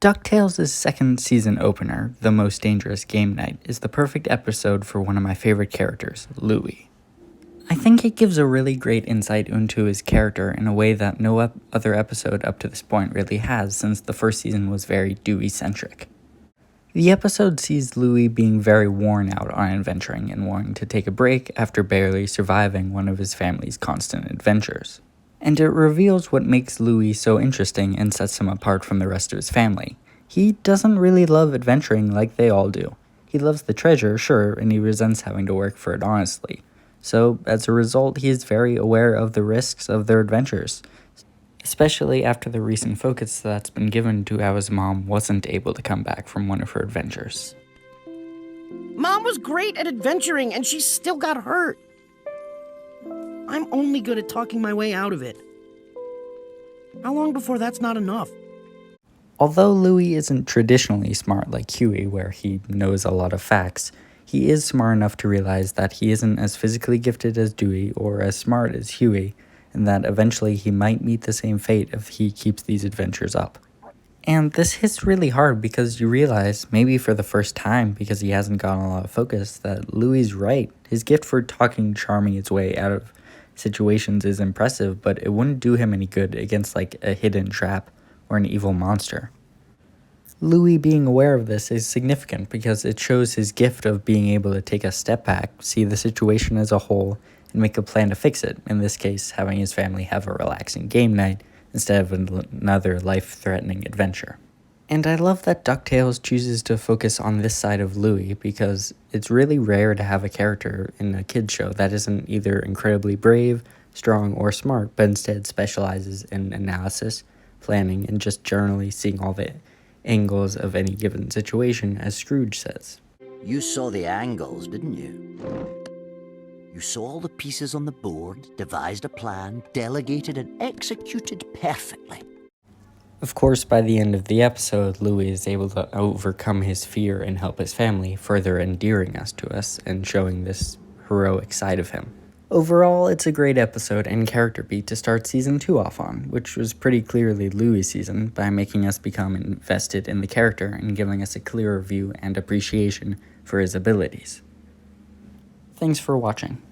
Ducktales' second season opener, The Most Dangerous Game Night, is the perfect episode for one of my favorite characters, Louie. I think it gives a really great insight into his character in a way that no other episode up to this point really has, since the first season was very Dewey-centric. The episode sees Louie being very worn out on adventuring and wanting to take a break after barely surviving one of his family's constant adventures. And it reveals what makes Louie so interesting and sets him apart from the rest of his family. He doesn't really love adventuring like they all do. He loves the treasure, sure, and he resents having to work for it honestly. So, as a result, he is very aware of the risks of their adventures, especially after the recent focus that's been given to how his mom wasn't able to come back from one of her adventures. Mom was great at adventuring, and she still got hurt. I'm only good at talking my way out of it. How long before that's not enough? Although Louie isn't traditionally smart like Huey, where he knows a lot of facts, he is smart enough to realize that he isn't as physically gifted as Dewey or as smart as Huey, and that eventually he might meet the same fate if he keeps these adventures up. And this hits really hard because you realize, maybe for the first time because he hasn't gotten a lot of focus, that Louie's right. His gift for talking charming his way out of situations is impressive, but it wouldn't do him any good against like a hidden trap or an evil monster. Louie being aware of this is significant because it shows his gift of being able to take a step back, see the situation as a whole, and make a plan to fix it, in this case having his family have a relaxing game night instead of another life-threatening adventure. And I love that DuckTales chooses to focus on this side of Louie because it's really rare to have a character in a kids show that isn't either incredibly brave, strong, or smart, but instead specializes in analysis, planning, and just generally seeing all the angles of any given situation, as Scrooge says. You saw the angles, didn't you? You saw all the pieces on the board, devised a plan, delegated and executed perfectly. Of course, by the end of the episode, Louie is able to overcome his fear and help his family, further endearing us to us and showing this heroic side of him. Overall, it's a great episode and character beat to start Season 2 off on, which was pretty clearly Louie's season by making us become invested in the character and giving us a clearer view and appreciation for his abilities. Thanks for watching.